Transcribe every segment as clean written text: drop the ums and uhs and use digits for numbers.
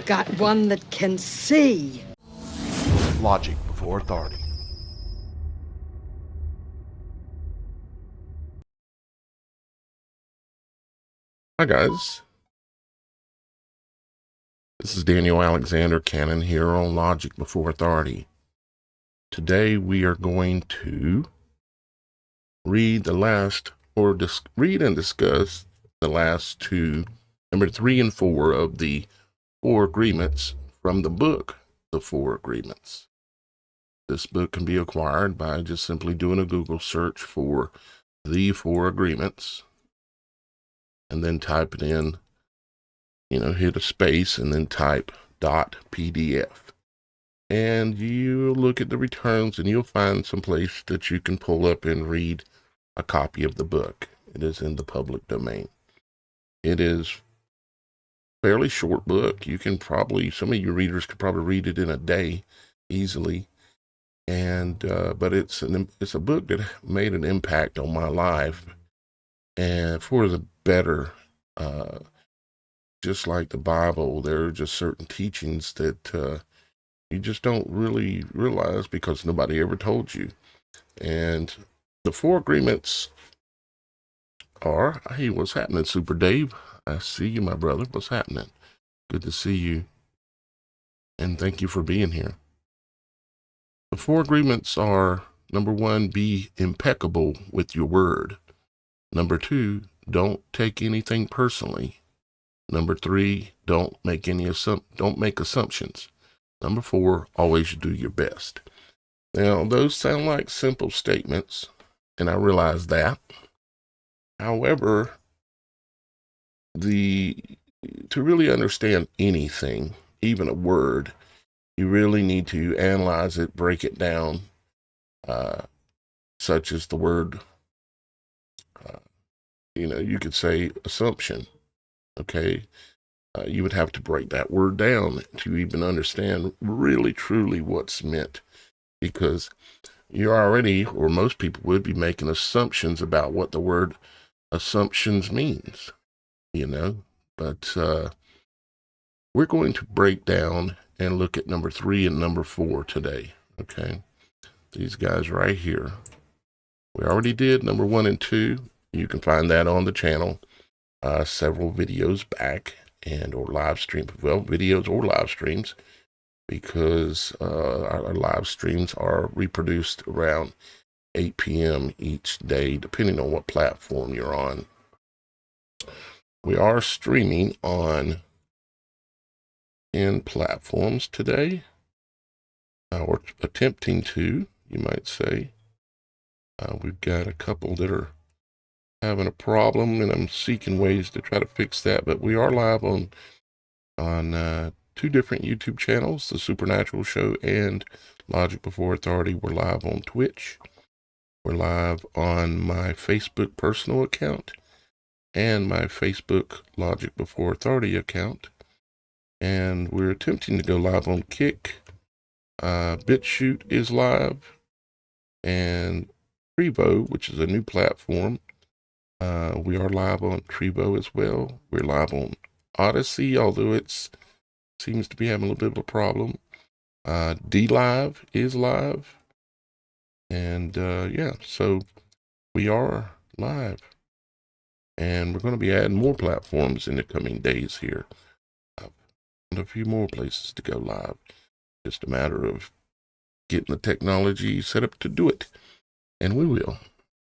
got one that can see. Logic before authority. Hi guys, this is Daniel Alexander Cannon here on Logic Before Authority. Today we are going to read and discuss the last two, number 3 and 4 of the 4 agreements from the book, The 4 Agreements. This book can be acquired by just simply doing a Google search for The 4 Agreements and then type it in. Hit a space and then type .pdf. And you look at the returns and you'll find some place that you can pull up and read a copy of the book. It is in the public domain. It is a fairly short book. Some of your readers could probably read it in a day easily. And but it's a book that made an impact on my life and for the better. Just like the Bible, there are just certain teachings that you just don't really realize because nobody ever told you. And the 4 agreements are, hey, what's happening, Super Dave? I see you, my brother. What's happening? Good to see you. And thank you for being here. The 4 agreements are, number 1, be impeccable with your word. Number 2, don't take anything personally. Number 3, don't make assumptions. Number 4, always do your best. Now, those sound like simple statements, and I realize that. However, to really understand anything, even a word, you really need to analyze it, break it down, such as the word, you could say assumption. Okay, you would have to break that word down to even understand really, truly what's meant, because you're already, or most people would be making assumptions about what the word assumptions means, but we're going to break down and look at number 3 and number 4 today. Okay, these guys right here. We already did number 1 and 2. You can find that on the channel several videos back or live stream, videos or live streams, because our live streams are reproduced around 8 p.m. each day, depending on what platform you're on. We are streaming on 10 platforms today, or attempting to, you might say. We've got a couple that are having a problem, and I'm seeking ways to try to fix that. But we are live on 2 different YouTube channels, The Supernatural.Show and Logic Before Authority. We're live on Twitch. We're live on my Facebook personal account and my Facebook Logic Before Authority account. And we're attempting to go live on Kick. BitChute is live. And Trevo, which is a new platform. We are live on Trevo as well. We're live on Odyssey, although it seems to be having a little bit of a problem. DLive is live. And so we are live. And we're going to be adding more platforms in the coming days here. And a few more places to go live. Just a matter of getting the technology set up to do it. And we will.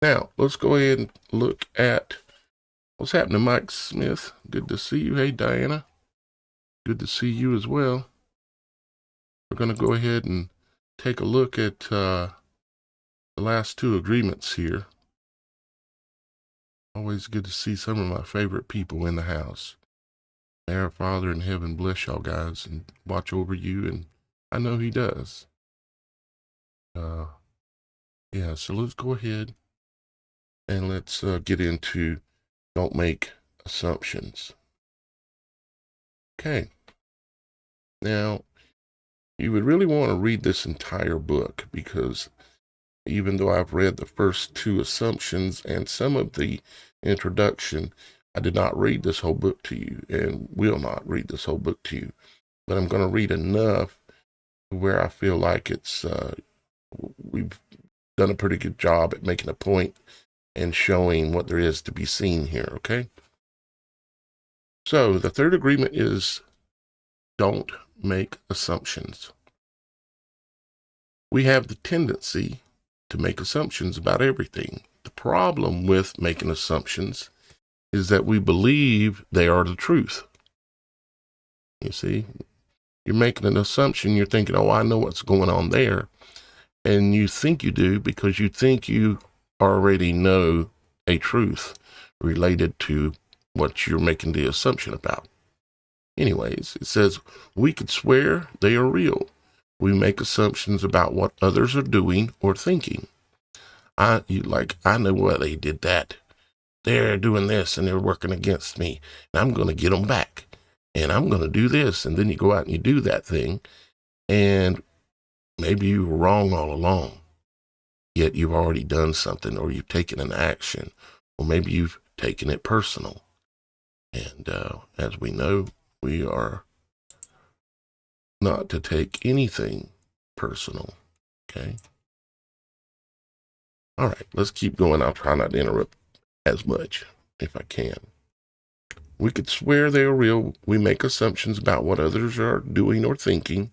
Now, let's go ahead and look at what's happening, Mike Smith. Good to see you. Hey, Diana. Good to see you as well. We're going to go ahead and take a look at the last 2 agreements here. Always good to see some of my favorite people in the house. May our Father in heaven bless y'all guys and watch over you, and I know he does. So let's go ahead. And let's get into don't make assumptions. Okay. Now, you would really want to read this entire book, because even though I've read the first 2 assumptions and some of the introduction, I did not read this whole book to you and will not read this whole book to you. but I'm going to read enough where I feel like we've done a pretty good job at making a point and showing what there is to be seen here, okay? So the third agreement is don't make assumptions. We have the tendency to make assumptions about everything. The problem with making assumptions is that we believe they are the truth. You see, you're making an assumption. You're thinking, oh, I know what's going on there. And you think you do because you think you already know a truth related to what you're making the assumption about. Anyways, it says, we could swear they are real. We make assumptions about what others are doing or thinking. I know why they did that. They're doing this and they're working against me. And I'm going to get them back. And I'm going to do this. And then you go out and you do that thing. And maybe you were wrong all along. Yet you've already done something, or you've taken an action, or maybe you've taken it personal. And as we know, we are not to take anything personal. Okay. All right, let's keep going. I'll try not to interrupt as much if I can. We could swear they are real. We make assumptions about what others are doing or thinking.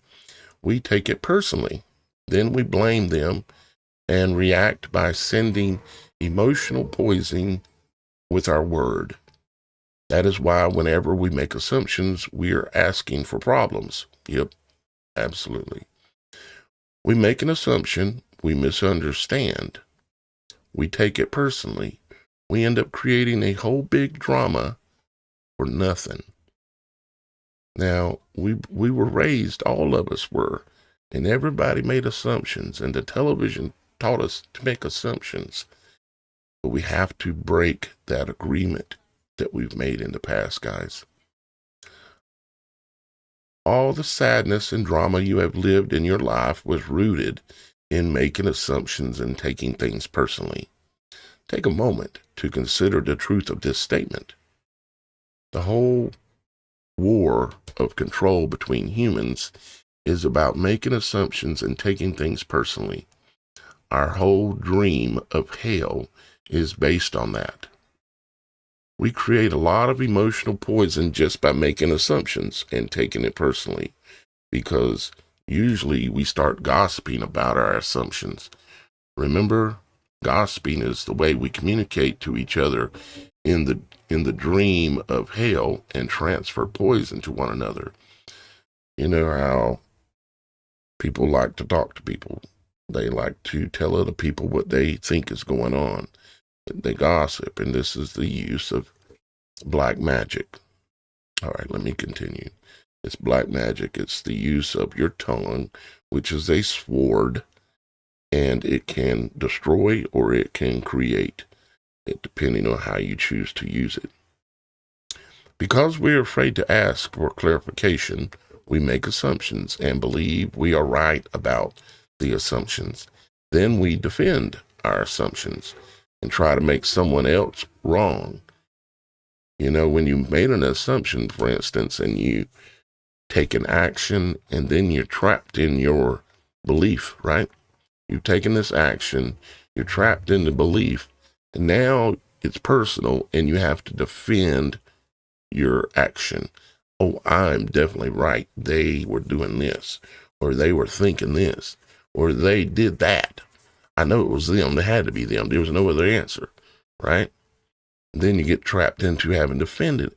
We take it personally. Then we blame them and react by sending emotional poison with our word. That is why whenever we make assumptions, we are asking for problems. Yep, absolutely. We make an assumption, we misunderstand. We take it personally. We end up creating a whole big drama for nothing. Now, we were raised, all of us were, and everybody made assumptions, and the television taught us to make assumptions. But we have to break that agreement that we've made in the past, guys. All the sadness and drama you have lived in your life was rooted in making assumptions and taking things personally. Take a moment to consider the truth of this statement. The whole war of control between humans is about making assumptions and taking things personally. Our whole dream of hell is based on that. We create a lot of emotional poison just by making assumptions and taking it personally, because usually we start gossiping about our assumptions. Remember, gossiping is the way we communicate to each other in the dream of hell and transfer poison to one another. You know how people like to talk to people. They like to tell other people what they think is going on. They gossip, and this is the use of black magic. All right, let me continue. It's black magic. It's the use of your tongue, which is a sword, and it can destroy or it can create, depending on how you choose to use it. Because we're afraid to ask for clarification, we make assumptions and believe we are right about the assumptions. Then we defend our assumptions and try to make someone else wrong. You know, when you made an assumption, for instance, and you take an action, and then you're trapped in your belief, right? You've taken this action, you're trapped in the belief, and now it's personal, and you have to defend your action. Oh, I'm definitely right. They were doing this, or they were thinking this, or they did that. I know it was them. They had to be them. There was no other answer, right? And then you get trapped into having defended it.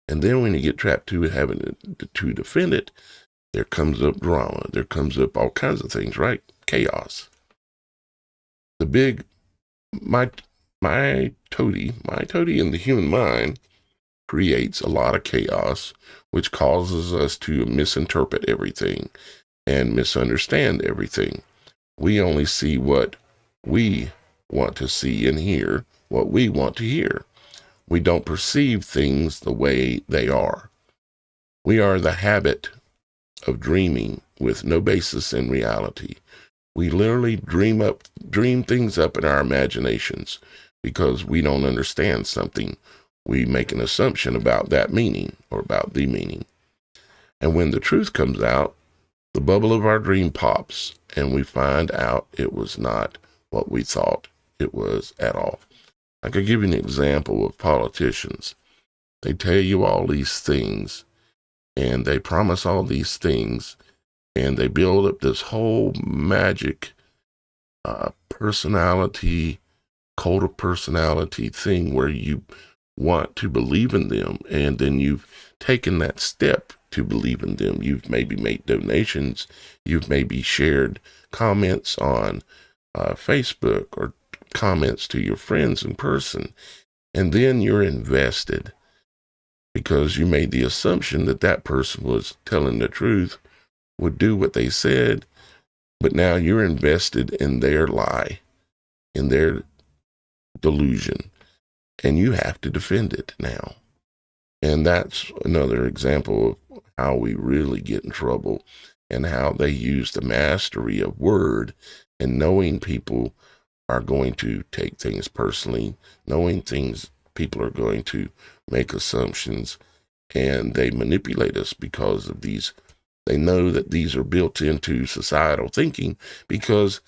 And then when you get trapped to having to defend it, there comes up drama. There comes up all kinds of things, right? Chaos. My toady in the human mind creates a lot of chaos, which causes us to misinterpret everything and misunderstand everything. We only see what we want to see and hear what we want to hear. We don't perceive things the way they are. We are the habit of dreaming with no basis in reality. We literally dream things up in our imaginations because we don't understand something. We make an assumption about that meaning or about the meaning. And when the truth comes out, the bubble of our dream pops, and we find out it was not what we thought it was at all. I could give you an example of politicians. They tell you all these things, and they promise all these things, and they build up this whole magic personality, cult of personality thing where you want to believe in them, and then you've taken that step to believe in them. You've maybe made donations, you've maybe shared comments on Facebook or comments to your friends in person, and then you're invested because you made the assumption that that person was telling the truth, would do what they said, but now you're invested in their lie, in their delusion, and you have to defend it now. And that's another example of how we really get in trouble, and how they use the mastery of word and knowing people are going to take things personally, knowing things people are going to make assumptions, and they manipulate us because of these. They know that these are built into societal thinking because,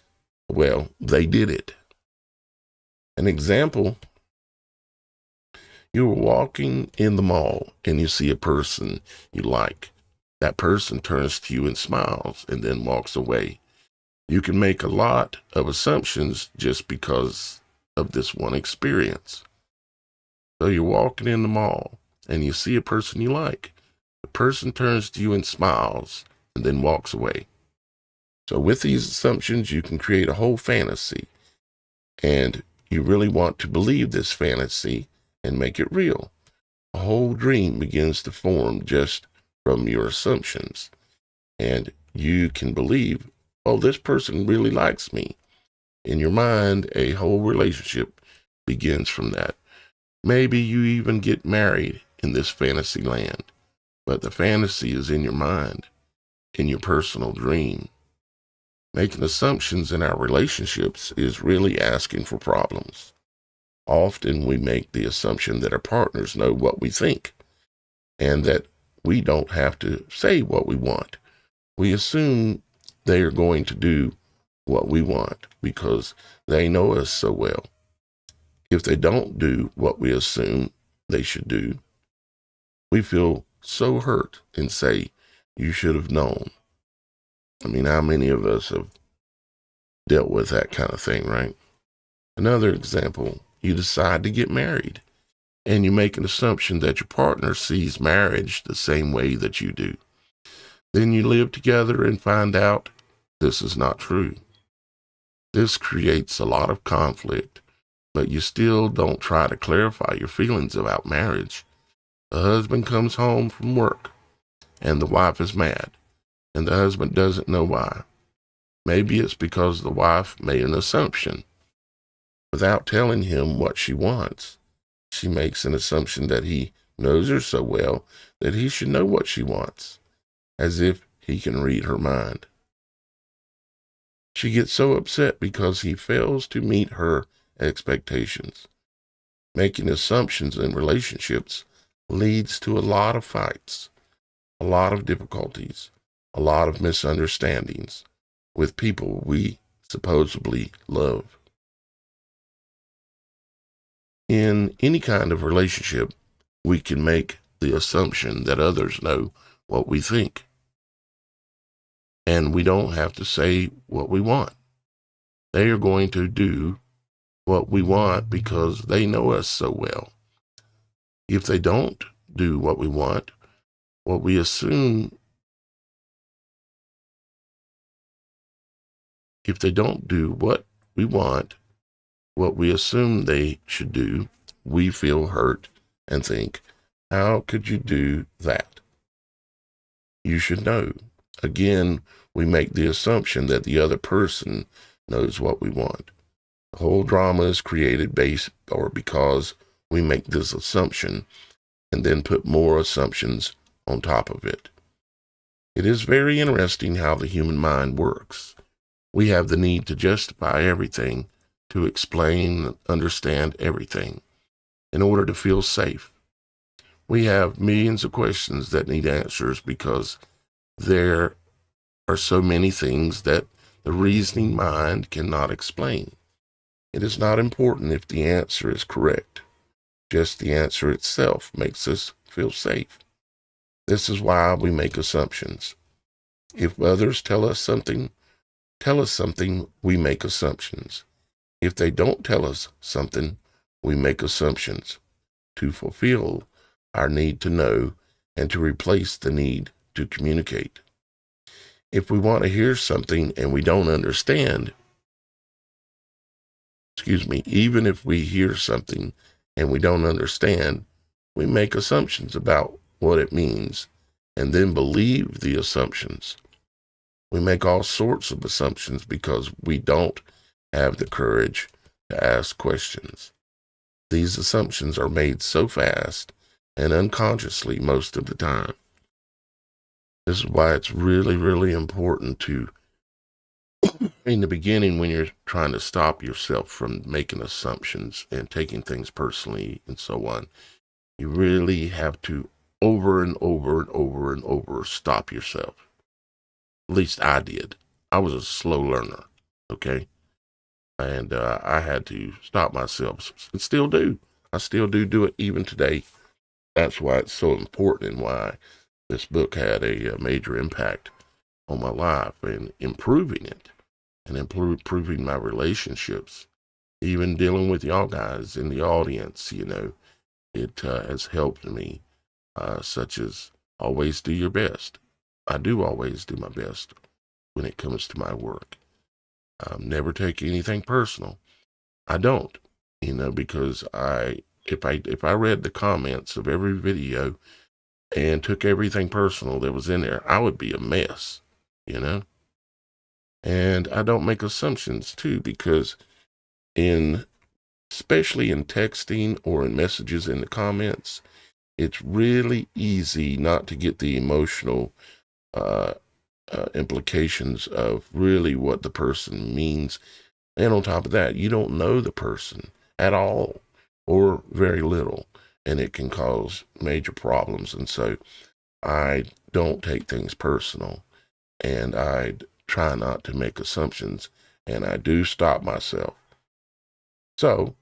well, they did it. An example, you were walking in the mall and you see a person you like. That person turns to you and smiles and then walks away. You can make a lot of assumptions just because of this one experience. So you're walking in the mall and you see a person you like. The person turns to you and smiles and then walks away. So with these assumptions, you can create a whole fantasy, and you really want to believe this fantasy and make it real. A whole dream begins to form just from your assumptions, and you can believe, oh, this person really likes me. In your mind, a whole relationship begins from that. Maybe you even get married in this fantasy land, but the fantasy is in your mind, in your personal dream. Making assumptions in our relationships is really asking for problems. Often we make the assumption that our partners know what we think and that we don't have to say what we want. We assume they are going to do what we want because they know us so well. If they don't do what we assume they should do, we feel so hurt and say, you should have known. I mean, how many of us have dealt with that kind of thing, right? Another example, you decide to get married and you make an assumption that your partner sees marriage the same way that you do. Then you live together and find out this is not true. This creates a lot of conflict, but you still don't try to clarify your feelings about marriage. The husband comes home from work and the wife is mad, and the husband doesn't know why. Maybe it's because the wife made an assumption. Without telling him what she wants, she makes an assumption that he knows her so well that he should know what she wants, as if he can read her mind. She gets so upset because he fails to meet her expectations. Making assumptions in relationships leads to a lot of fights, a lot of difficulties, a lot of misunderstandings with people we supposedly love. In any kind of relationship, we can make the assumption that others know what we think. And we don't have to say what we want. They are going to do what we want because they know us so well. If they don't do what we want, what we assume, if they don't do what we want, what we assume they should do, we feel hurt and think, how could you do that? You should know. Again, we make the assumption that the other person knows what we want. The whole drama is created because we make this assumption and then put more assumptions on top of it. It is very interesting how the human mind works. We have the need to justify everything, to explain, understand everything, in order to feel safe. We have millions of questions that need answers because there are so many things that the reasoning mind cannot explain. It is not important if the answer is correct. Just the answer itself makes us feel safe. This is why we make assumptions. If others tell us something, we make assumptions. If they don't tell us something, we make assumptions to fulfill our need to know and to replace the need to communicate. If we want to hear something and we don't understand, even if we hear something and we don't understand, we make assumptions about what it means and then believe the assumptions. We make all sorts of assumptions because we don't have the courage to ask questions. These assumptions are made so fast and unconsciously most of the time. This is why it's really, really important to, in the beginning, when you're trying to stop yourself from making assumptions and taking things personally and so on, you really have to over and over and over and over stop yourself. At least I did. I was a slow learner, okay? And I had to stop myself. And still do. I still do it even today. That's why it's so important and why this book had a major impact on my life and improving it and improving my relationships. Even dealing with y'all guys in the audience, it has helped me, such as always do your best. I do always do my best when it comes to my work. Never take anything personal. I don't, because if I read the comments of every video and took everything personal that was in there, I would be a mess, And I don't make assumptions too, because especially in texting or in messages in the comments, it's really easy not to get the emotional implications of really what the person means. And on top of that, you don't know the person at all or very little, and it can cause major problems. And so I don't take things personal, and I try not to make assumptions, and I do stop myself. So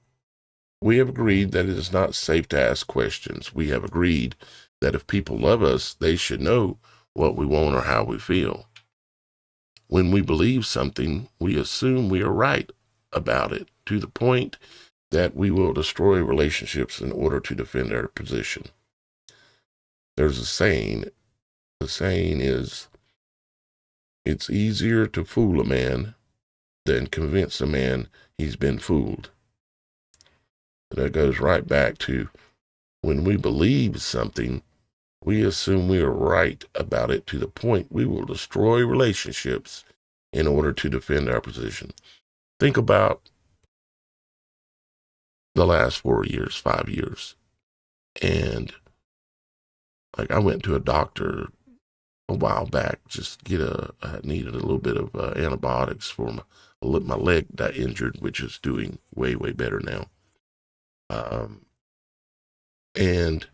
we have agreed that it is not safe to ask questions. We have agreed that if people love us, they should know what we want or how we feel. When we believe something, we assume we are right about it to the point that we will destroy relationships in order to defend our position. There's a saying. The saying is, it's easier to fool a man than convince a man he's been fooled. That goes right back to when we believe something, we assume we are right about it to the point we will destroy relationships in order to defend our position. Think about the last 4 years, 5 years. And I went to a doctor a while back, just I needed a little bit of antibiotics for my leg that injured, which is doing way, way better now. And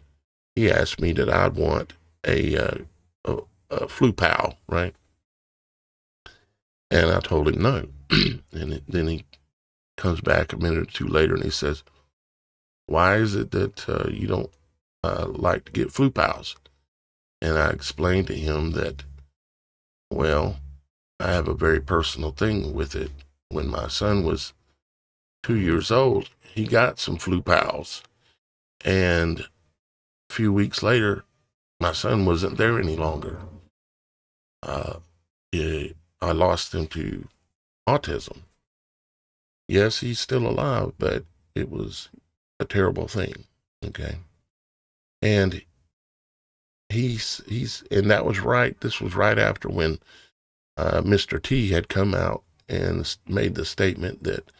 he asked me that I'd want a flu pal, right? And I told him no. And then he comes back a minute or two later and he says, why is it that you don't like to get flu pals? And I explained to him that, well, I have a very personal thing with it. When my son was 2 years old, he got some flu pals. And a few weeks later, my son wasn't there any longer. I lost him to autism. Yes, he's still alive, but it was a terrible thing. Okay. And and that was right. This was right after when Mr. T had come out and made the statement that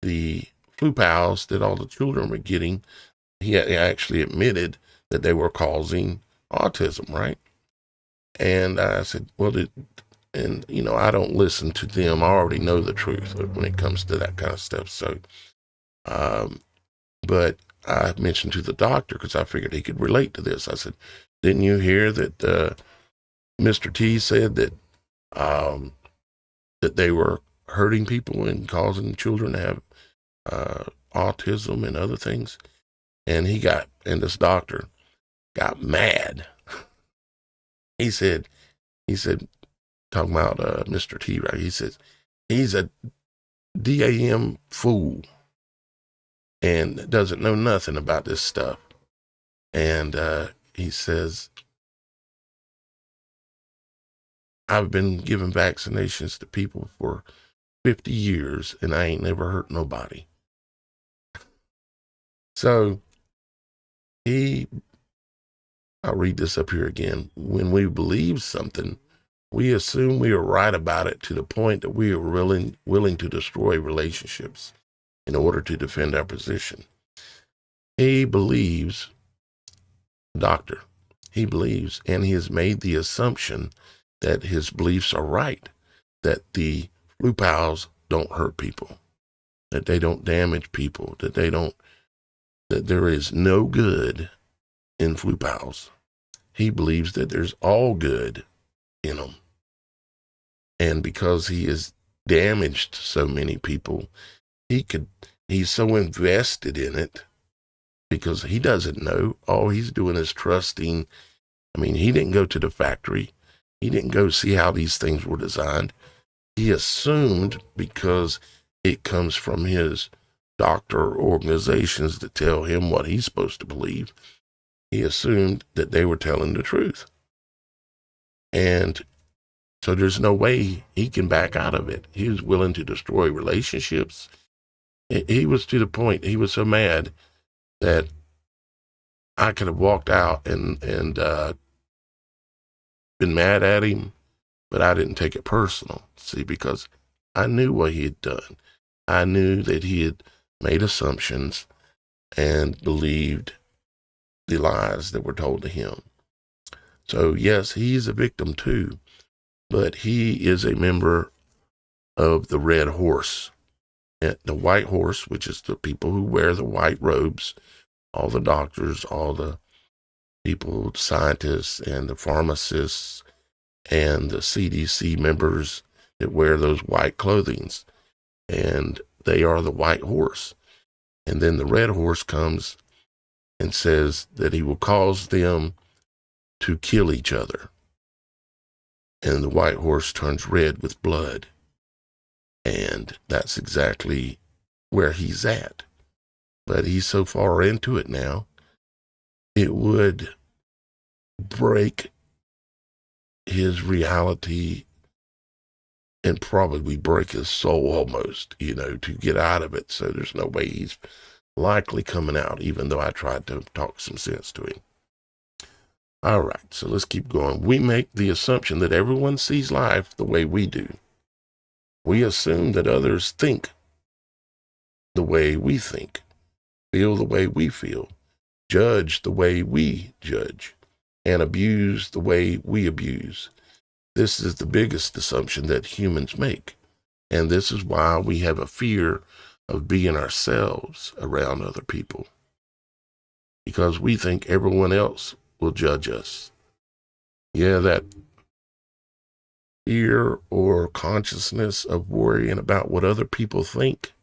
the flu pals that all the children were getting, he actually admitted that they were causing autism, right? And I said, well, I don't listen to them. I already know the truth when it comes to that kind of stuff. So, but I mentioned to the doctor, because I figured he could relate to this. I said, didn't you hear that Mr. T said that that they were hurting people and causing children to have autism and other things? And this doctor got mad. He said, talking about Mr. T, right? He says, he's a DAM fool and doesn't know nothing about this stuff. And he says, I've been giving vaccinations to people for 50 years and I ain't never hurt nobody. So I'll read this up here again. When we believe something, we assume we are right about it to the point that we are willing to destroy relationships in order to defend our position. He believes, doctor, he believes, and he has made the assumption that his beliefs are right, that the flu pals don't hurt people, that they don't damage people, that there is no good in flu pals. He believes that there's all good in them. And because he has damaged so many people, he's so invested in it because he doesn't know. All he's doing is trusting. I mean, he didn't go to the factory. He didn't go see how these things were designed. He assumed, because it comes from his doctor organizations that tell him what he's supposed to believe, he assumed that they were telling the truth. And so there's no way he can back out of it. He was willing to destroy relationships. He was to the point, he was so mad that I could have walked out and been mad at him, but I didn't take it personal, see, because I knew what he had done. I knew that he had made assumptions and believed the lies that were told to him. So yes, he's a victim too, but he is a member of the Red Horse. The White Horse, which is the people who wear the white robes, all the doctors, all the people, scientists and the pharmacists and the CDC members that wear those white clothings. And they are the White Horse. And then the Red Horse comes and says that he will cause them to kill each other. And the White Horse turns red with blood. And that's exactly where he's at. But he's so far into it now, it would break his reality and probably break his soul almost, to get out of it. So there's no way he's likely coming out, even though I tried to talk some sense to him. All right, so let's keep going. We make the assumption that everyone sees life the way we do. We assume that others think the way we think, feel the way we feel, judge the way we judge, and abuse the way we abuse. This is the biggest assumption that humans make. And this is why we have a fear of being ourselves around other people. Because we think everyone else will judge us. Yeah, that fear or consciousness of worrying about what other people think,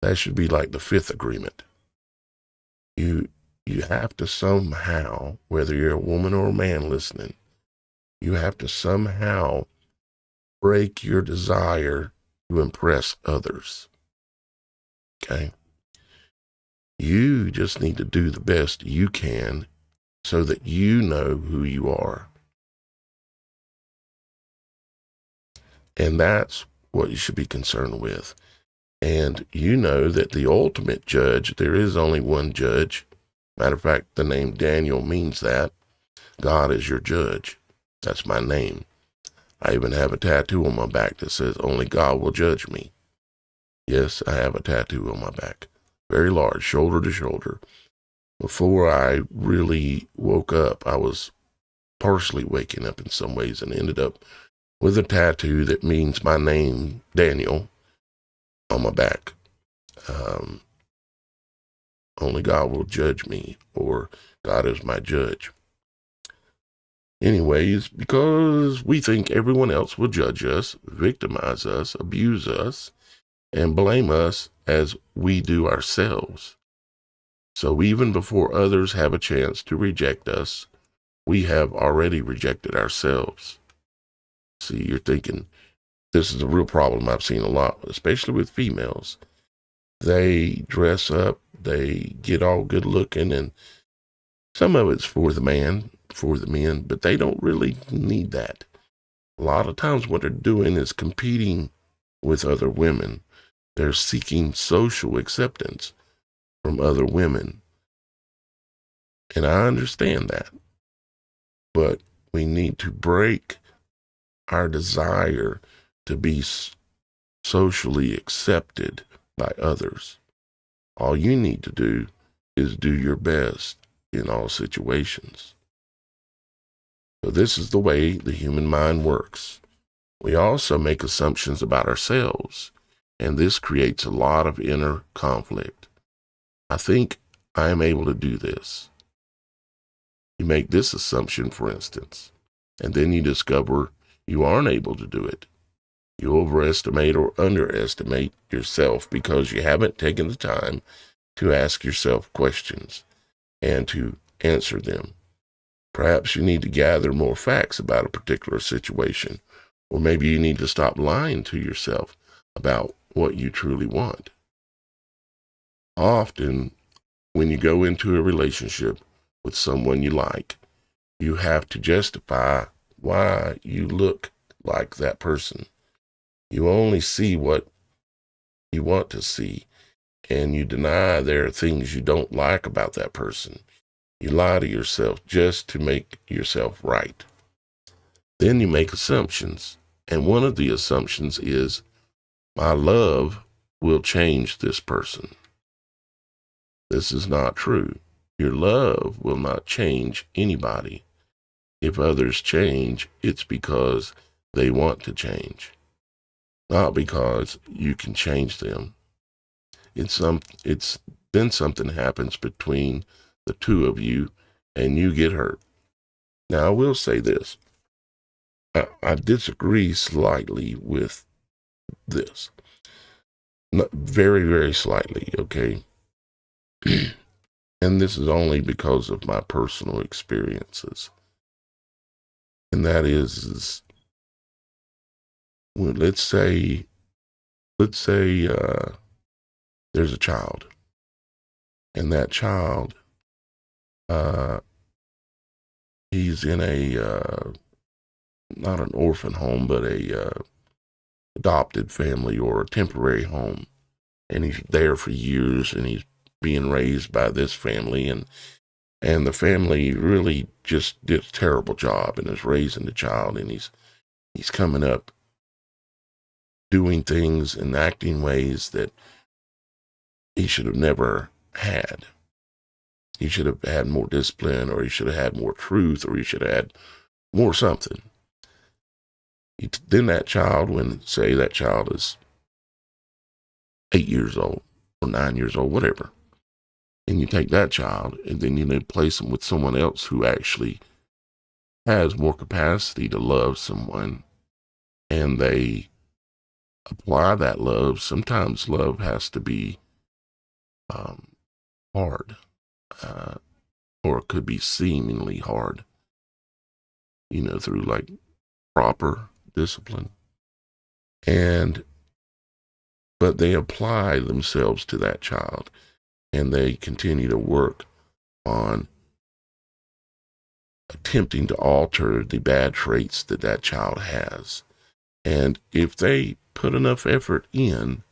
that should be like the fifth agreement. You have to somehow, whether you're a woman or a man listening, you have to somehow break your desire to impress others. Okay? You just need to do the best you can so that you know who you are. And that's what you should be concerned with. And you know that the ultimate judge, there is only one judge. Matter of fact, the name Daniel means that. God is your judge. That's my name. I even have a tattoo on my back that says, only God will judge me. Yes, I have a tattoo on my back. Very large, shoulder to shoulder. Before I really woke up, I was partially waking up in some ways and ended up with a tattoo that means my name, Daniel, on my back. only God will judge me, or God is my judge. Anyways, because we think everyone else will judge us, victimize us, abuse us, and blame us as we do ourselves. So even before others have a chance to reject us, we have already rejected ourselves. See, you're thinking, this is a real problem I've seen a lot, especially with females. They dress up, they get all good looking, and some of it's for the men, but they don't really need that. A lot of times what they're doing is competing with other women. They're seeking social acceptance from other women. And I understand that. But we need to break our desire to be socially accepted by others. All you need to do is do your best in all situations. So this is the way the human mind works. We also make assumptions about ourselves, and this creates a lot of inner conflict. I think I am able to do this. You make this assumption, for instance, and then you discover you aren't able to do it. You overestimate or underestimate yourself because you haven't taken the time to ask yourself questions and to answer them. Perhaps you need to gather more facts about a particular situation, or maybe you need to stop lying to yourself about what you truly want. Often, when you go into a relationship with someone you like, you have to justify why you look like that person. You only see what you want to see, and you deny there are things you don't like about that person. You lie to yourself just to make yourself right. Then you make assumptions, and one of the assumptions is, my love will change this person. This is not true. Your love will not change anybody. If others change, it's because they want to change, not because you can change them. It's then something happens between the two of you, and you get hurt. Now, I will say this. I disagree slightly with this. Not very, very slightly, okay? And this is only because of my personal experiences. And that is when let's say there's a child, and that child, uh, he's in a not an orphan home, but a adopted family or a temporary home, and he's there for years, and he's being raised by this family, and the family really just did a terrible job in his raising the child, and he's coming up doing things and acting ways that he should have never had. He should have had more discipline, or he should have had more truth, or he should have had more something. Then that child, when say that child is 8 years old or 9 years old, whatever, and you take that child and then you place him with someone else who actually has more capacity to love someone, and they apply that love. Sometimes love has to be hard, uh, or it could be seemingly hard, through like proper discipline. But they apply themselves to that child, and they continue to work on attempting to alter the bad traits that that child has. And if they put enough effort in,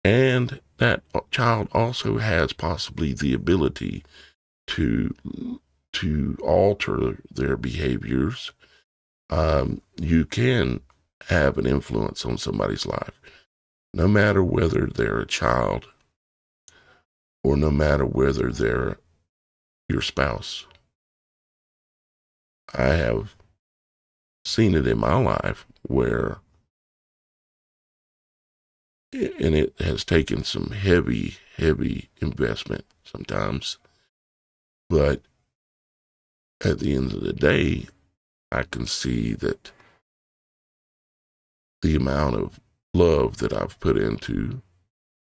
and that child also has possibly the ability to alter their behaviors, you can have an influence on somebody's life, no matter whether they're a child or no matter whether they're your spouse. I have seen it in my life where And it has taken some heavy investment sometimes. But at the end of the day, I can see that the amount of love that I've put into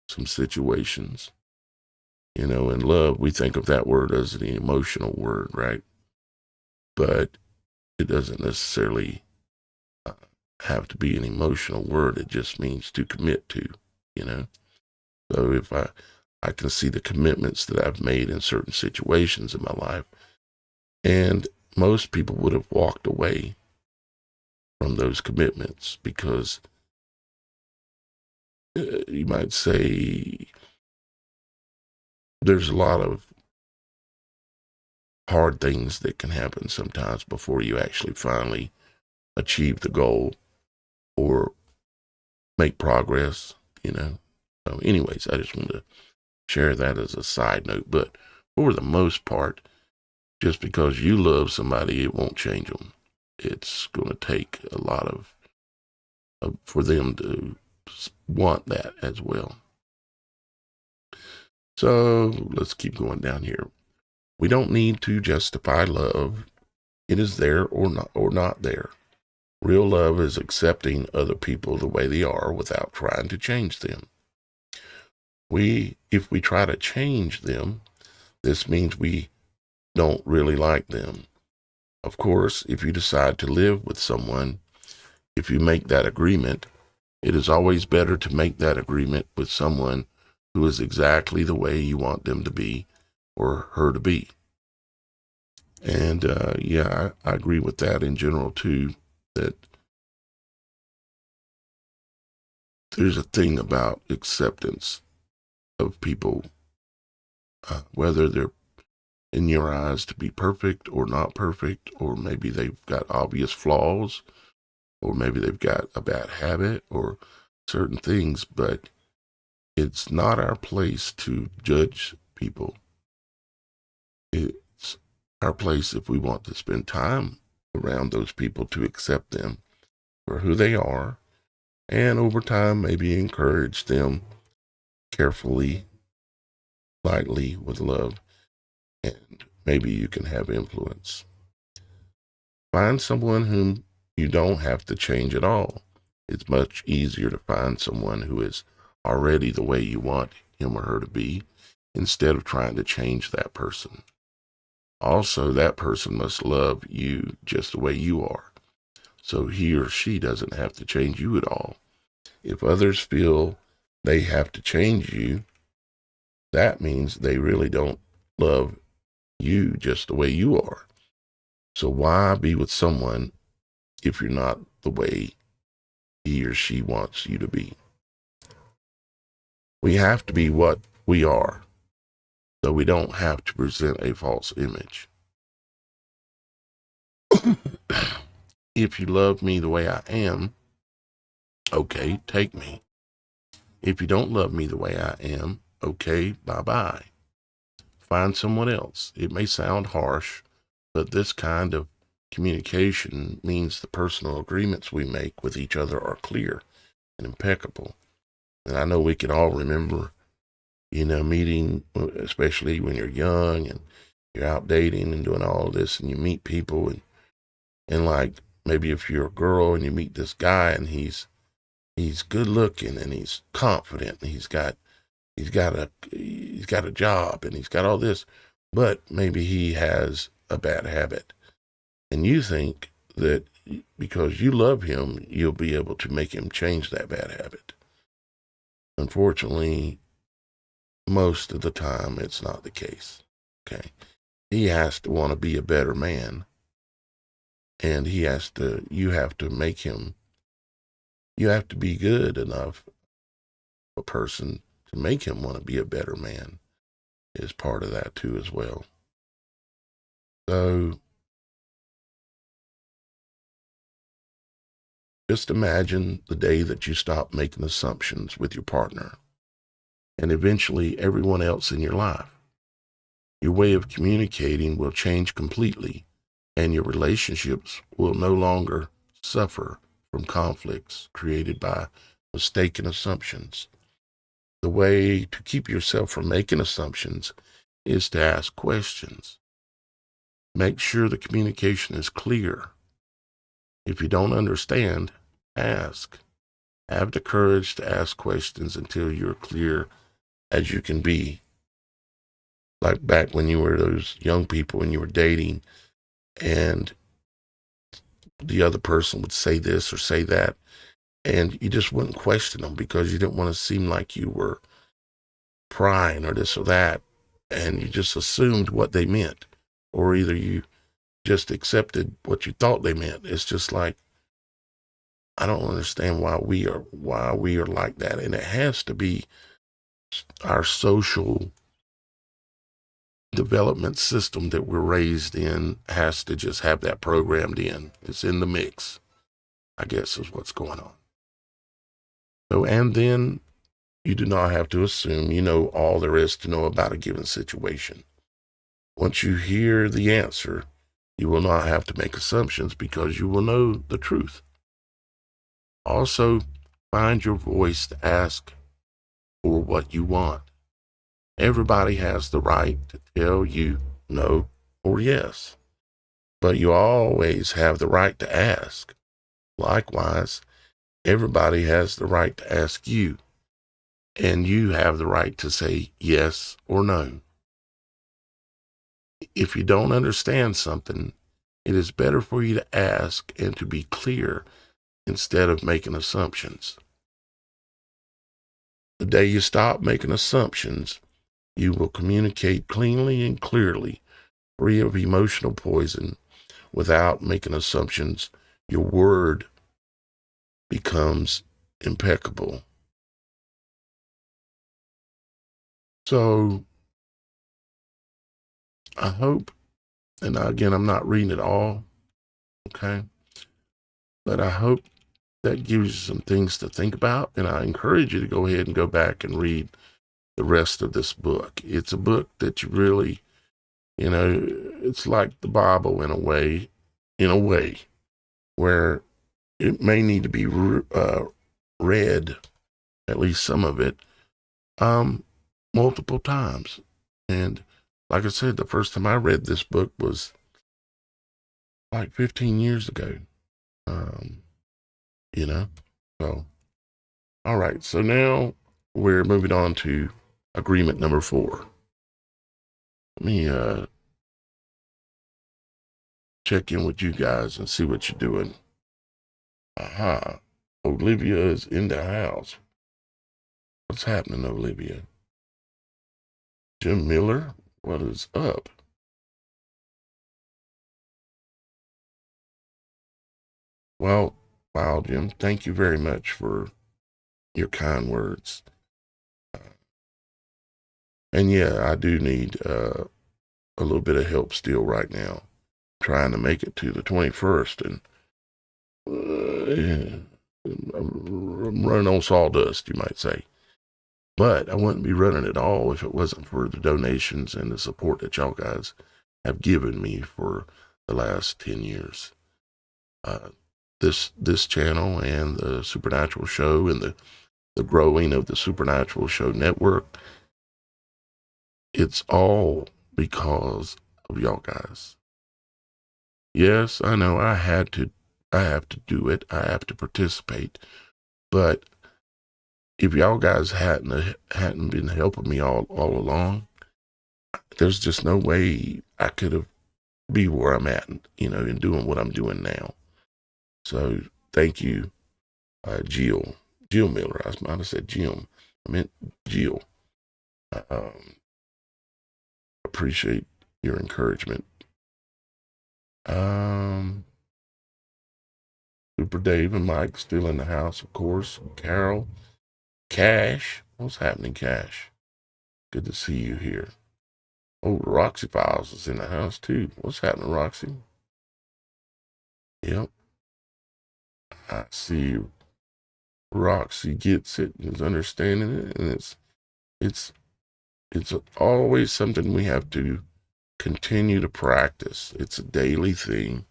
some situations, and love, we think of that word as an emotional word, right? But it doesn't necessarily have to be an emotional word. It just means to commit to, you know? So if I can see the commitments that I've made in certain situations in my life, and most people would have walked away from those commitments because you might say there's a lot of hard things that can happen sometimes before you actually finally achieve the goal or make progress, So anyways, I just wanted to share that as a side note. But for the most part, just because you love somebody, it won't change them. It's going to take a lot of for them to want that as well. So let's keep going down here. We don't need to justify love. It is there or not there. Real love is accepting other people the way they are without trying to change them. If we try to change them, this means we don't really like them. Of course, if you decide to live with someone, if you make that agreement, it is always better to make that agreement with someone who is exactly the way you want them to be or her to be. And I agree with that in general too, that there's a thing about acceptance of people, whether they're in your eyes to be perfect or not perfect, or maybe they've got obvious flaws, or maybe they've got a bad habit or certain things, but it's not our place to judge people. It's our place, if we want to spend time around those people, to accept them for who they are, and over time maybe encourage them carefully, lightly, with love, and maybe you can have influence. Find someone whom you don't have to change at all. It's much easier to find someone who is already the way you want him or her to be, instead of trying to change that person. Also, that person must love you just the way you are, so he or she doesn't have to change you at all. If others feel they have to change you, that means they really don't love you just the way you are. So why be with someone if you're not the way he or she wants you to be? We have to be what we are, so we don't have to present a false image. If you love me the way I am, okay, take me. If you don't love me the way I am, okay, bye-bye. Find someone else. It may sound harsh, but this kind of communication means the personal agreements we make with each other are clear and impeccable. And I know we can all remember, meeting, especially when you're young and you're out dating and doing all this, and you meet people, and like maybe if you're a girl and you meet this guy and he's good looking and he's confident and he's got a job and he's got all this, but maybe he has a bad habit, and you think that because you love him, you'll be able to make him change that bad habit. Unfortunately, most of the time, it's not the case. Okay. He has to want to be a better man, and you have to make him, you have to be good enough a person to make him want to be a better man, is part of that too as well. So just imagine the day that you stop making assumptions with your partner and eventually everyone else in your life. Your way of communicating will change completely, and your relationships will no longer suffer from conflicts created by mistaken assumptions. The way to keep yourself from making assumptions is to ask questions. Make sure the communication is clear. If you don't understand, ask. Have the courage to ask questions until you're clear as you can be. Like back when you were those young people and you were dating and the other person would say this or say that, and you just wouldn't question them because you didn't want to seem like you were prying or this or that, and you just assumed what they meant, or either you just accepted what you thought they meant. It's just like, I don't understand why we are like that. And it has to be our social development system that we're raised in has to just have that programmed in. It's in the mix, I guess, is what's going on. So, and then you do not have to assume you know all there is to know about a given situation. Once you hear the answer, you will not have to make assumptions because you will know the truth. Also, find your voice to ask for what you want. Everybody has the right to tell you no or yes, but you always have the right to ask. Likewise, everybody has the right to ask you, and you have the right to say yes or no. If you don't understand something, it is better for you to ask and to be clear instead of making assumptions. The day you stop making assumptions, you will communicate cleanly and clearly, free of emotional poison, without making assumptions. Your word becomes impeccable. So I hope, and again, I'm not reading it all, okay? But I hope that gives you some things to think about, and I encourage you to go ahead and go back and read the rest of this book. It's a book that you really, it's like the Bible in a way, where it may need to be read, at least some of it, multiple times. And like I said, the first time I read this book was like 15 years ago. So, all right. So now we're moving on to agreement number 4. Let me check in with you guys and see what you're doing. Aha. Olivia is in the house. What's happening, Olivia? Jim Miller, what is up? Well, wow, Jim, thank you very much for your kind words. And yeah, I do need a little bit of help still right now, trying to make it to the 21st, and I'm running on sawdust, you might say. But I wouldn't be running at all if it wasn't for the donations and the support that y'all guys have given me for the last 10 years. This channel and the Supernatural Show and the growing of the Supernatural Show network, it's all because of y'all guys. Yes, I know I have to do it. I have to participate. But if y'all guys hadn't been helping me all along, there's just no way I could have be where I'm at, and doing what I'm doing now. So thank you, Jill Miller. I might have said Jim. I meant Jill. Appreciate your encouragement. Super Dave and Mike still in the house, of course. Carol, Cash. What's happening, Cash? Good to see you here. Oh, Roxy Files is in the house too. What's happening, Roxy? Yep. I see Roxy gets it, is understanding it, and it's always something we have to continue to practice. It's a daily thing,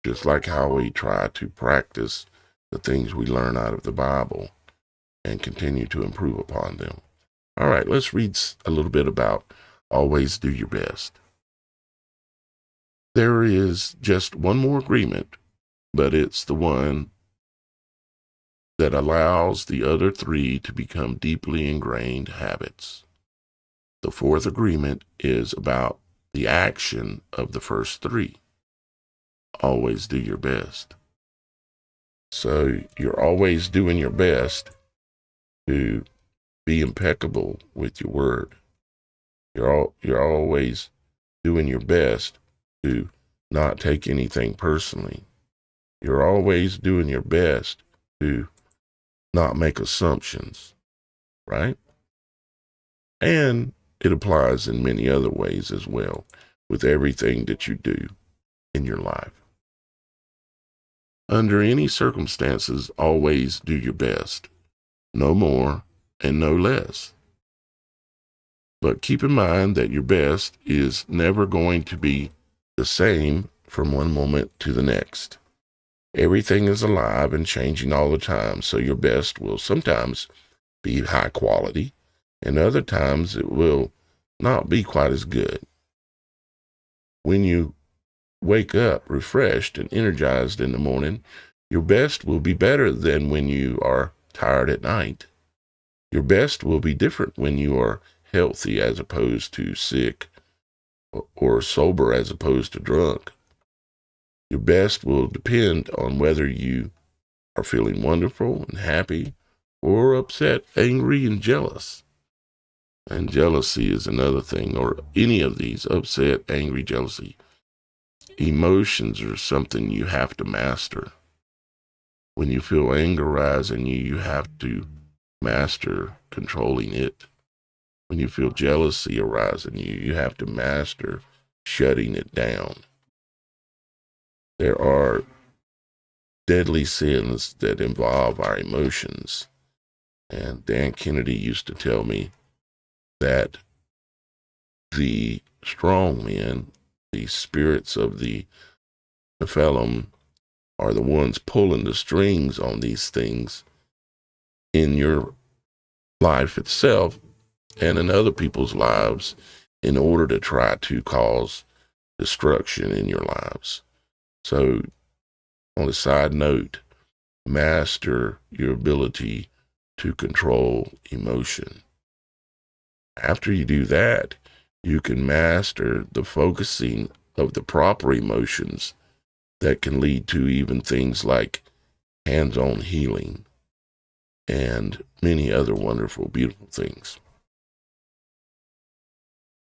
just like how we try to practice the things we learn out of the Bible. and continue to improve upon them. All right, let's read a little bit about always do your best. There is just one more agreement, but it's the one that allows the other three to become deeply ingrained habits. The fourth agreement is about the action of the first three. Always do your best. So you're always doing your best to be impeccable with your word. You're always doing your best to not take anything personally. You're always doing your best to not make assumptions, right? And it applies in many other ways as well with everything that you do in your life. Under any circumstances, always do your best. No more and no less. But keep in mind that your best is never going to be the same from one moment to the next. Everything is alive and changing all the time, so your best will sometimes be high quality, and other times it will not be quite as good. When you wake up refreshed and energized in the morning, your best will be better than when you are tired at night. Your best will be different when you are healthy as opposed to sick, or sober as opposed to drunk. Your best will depend on whether you are feeling wonderful and happy or upset, angry, and jealous. And jealousy is another thing, or any of these: upset, angry, jealousy. Emotions are something you have to master. When you feel anger rise in you, you have to master controlling it. When you feel jealousy arise in you, you have to master shutting it down. There are deadly sins that involve our emotions. And Dan Kennedy used to tell me that the strong men, the spirits of the Nephilim, are the ones pulling the strings on these things in your life itself and in other people's lives in order to try to cause destruction in your lives. So, on a side note, master your ability to control emotion. After you do that, you can master the focusing of the proper emotions that can lead to even things like hands-on healing and many other wonderful, beautiful things.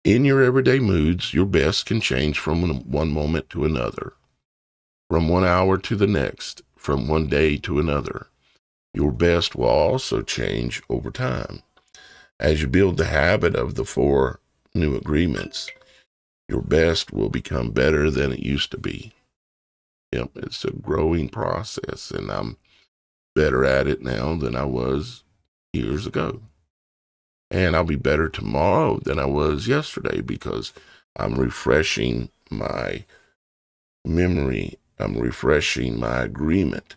In your everyday moods, your best can change from one moment to another, from 1 hour to the next, from one day to another. Your best will also change over time. As you build the habit of the 4 new agreements, your best will become better than it used to be. Yep, it's a growing process, and I'm better at it now than I was years ago. And I'll be better tomorrow than I was yesterday because I'm refreshing my memory. I'm refreshing my agreement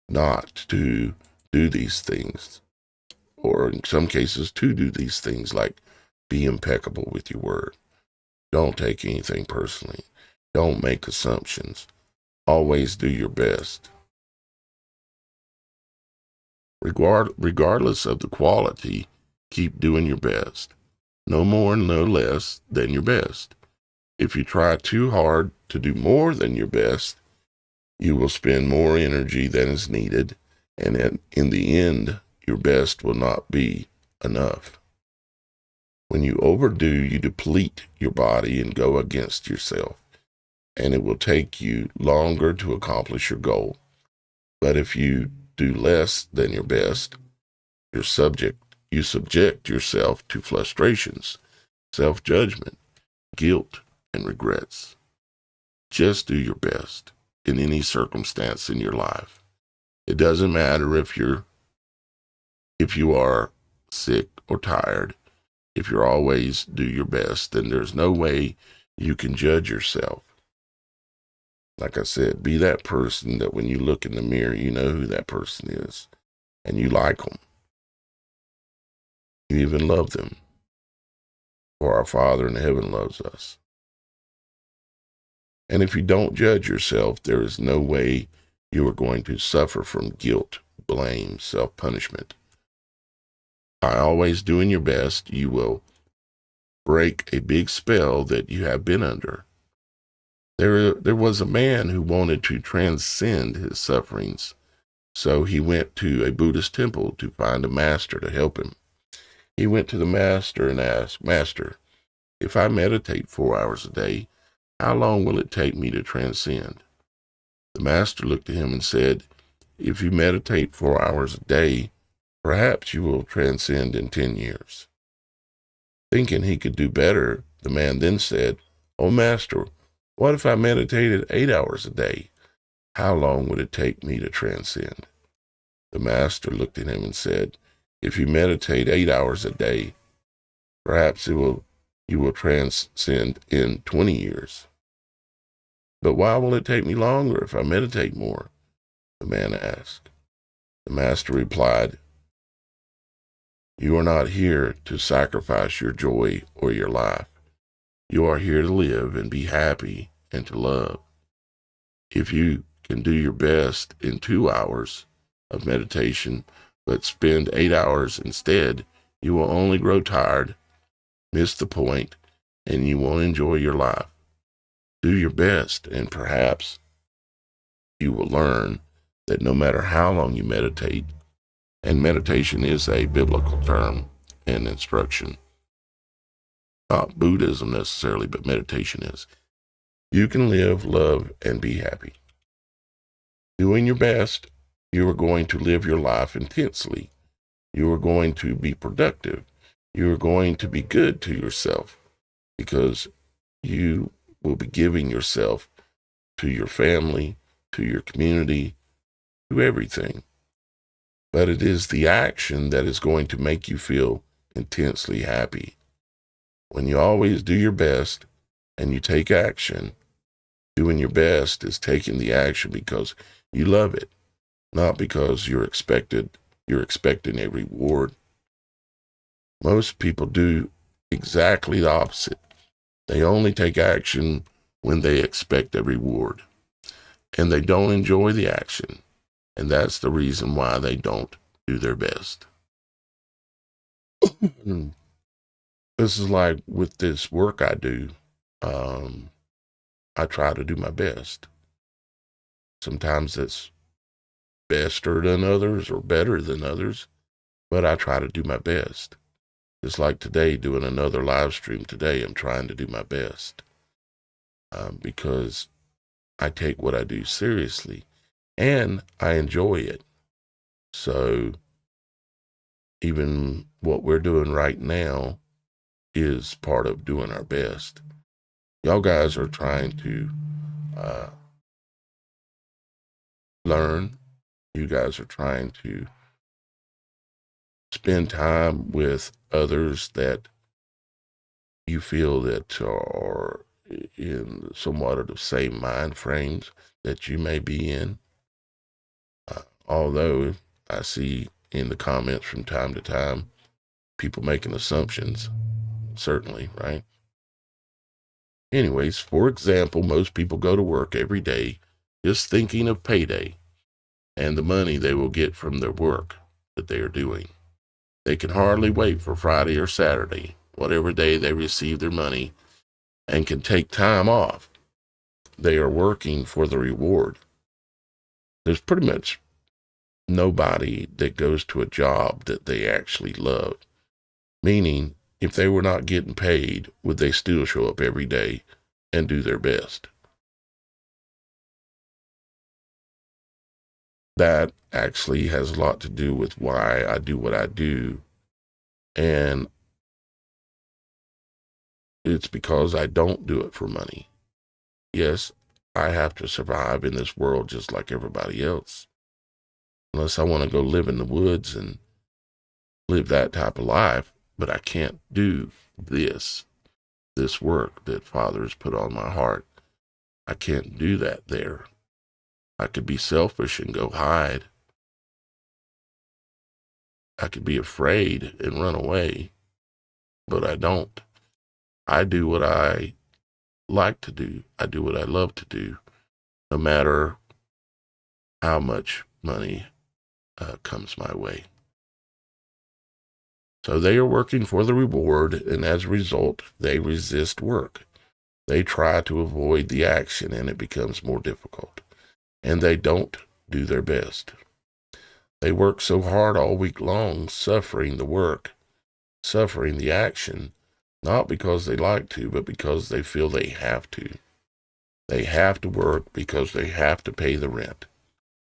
not to do these things, or in some cases to do these things, like be impeccable with your word. Don't take anything personally. Don't make assumptions. Always do your best. Regardless of the quality, keep doing your best. No more and no less than your best. If you try too hard to do more than your best, you will spend more energy than is needed, and in the end, your best will not be enough. When you overdo, you deplete your body and go against yourself, and it will take you longer to accomplish your goal. But if you do less than your best, you subject yourself to frustrations, self-judgment, guilt, and regrets. Just do your best in any circumstance in your life. It doesn't matter if you are sick or tired. If you always do your best, then there's no way you can judge yourself. Like I said, be that person that when you look in the mirror, you know who that person is and you like them. You even love them, for our Father in heaven loves us. And if you don't judge yourself, there is no way you are going to suffer from guilt, blame, self-punishment. By always doing your best, you will break a big spell that you have been under. There was a man who wanted to transcend his sufferings, so he went to a Buddhist temple to find a master to help him. He went to the master and asked, "Master, if I meditate 4 hours a day, how long will it take me to transcend?" The master looked at him and said, "If you meditate 4 hours a day, perhaps you will transcend in 10 years. Thinking he could do better, the man then said, "Oh, master, what if I meditated 8 hours a day? How long would it take me to transcend?" The master looked at him and said, "If you meditate 8 hours a day, perhaps you will transcend in 20 years. But why will it take me longer if I meditate more?" the man asked. The master replied, "You are not here to sacrifice your joy or your life. You are here to live and be happy and to love. If you can do your best in 2 hours of meditation, but spend 8 hours instead, you will only grow tired, miss the point, and you won't enjoy your life. Do your best, and perhaps you will learn that no matter how long you meditate, and meditation is a biblical term and instruction, not Buddhism necessarily, but meditation is, you can live, love, and be happy. Doing your best, you are going to live your life intensely. You are going to be productive. You are going to be good to yourself because you will be giving yourself to your family, to your community, to everything. But it is the action that is going to make you feel intensely happy. When you always do your best and you take action, doing your best is taking the action because you love it, not because you're expecting a reward. Most people do exactly the opposite. They only take action when they expect a reward, and they don't enjoy the action, and that's the reason why they don't do their best. This is like with this work I do. I try to do my best. Sometimes it's better than others or better than others, but I try to do my best. Just like today, doing another live stream today, I'm trying to do my best because I take what I do seriously and I enjoy it. So even what we're doing right now is part of doing our best. Y'all guys are trying to learn. You guys are trying to spend time with others that you feel that are in somewhat of the same mind frames that you may be in. Although I see in the comments from time to time, people making assumptions, certainly, right? Anyways, for example, most people go to work every day just thinking of payday and the money they will get from their work that they are doing. They can hardly wait for Friday or Saturday, whatever day they receive their money, and can take time off. They are working for the reward. There's pretty much nobody that goes to a job that they actually love. Meaning, if they were not getting paid, would they still show up every day and do their best? That actually has a lot to do with why I do what I do. And it's because I don't do it for money. Yes, I have to survive in this world just like everybody else. Unless I want to go live in the woods and live that type of life, but I can't do this work that Father has put on my heart. I can't do that there. I could be selfish and go hide. I could be afraid and run away, but I don't. I do what I like to do. I do what I love to do, no matter how much money comes my way. So they are working for the reward, and as a result, they resist work. They try to avoid the action, and it becomes more difficult. And they don't do their best. They work so hard all week long, suffering the work, suffering the action, not because they like to, but because they feel they have to. They have to work because they have to pay the rent,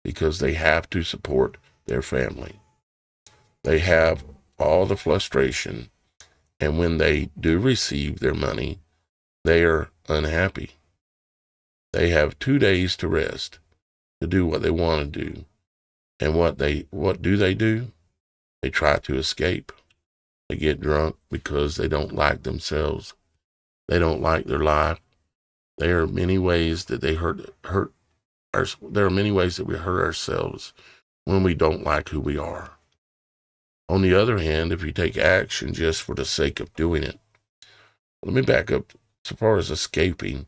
because they have to support their family. They have all the frustration, and when they do receive their money, they are unhappy. They have 2 days to rest, to do what they want to do. And what do? They try to escape. They get drunk because they don't like themselves. They don't like their life. There are many ways that there are many ways that we hurt ourselves when we don't like who we are. On the other hand, if you take action just for the sake of doing it, let me back up. So far as escaping,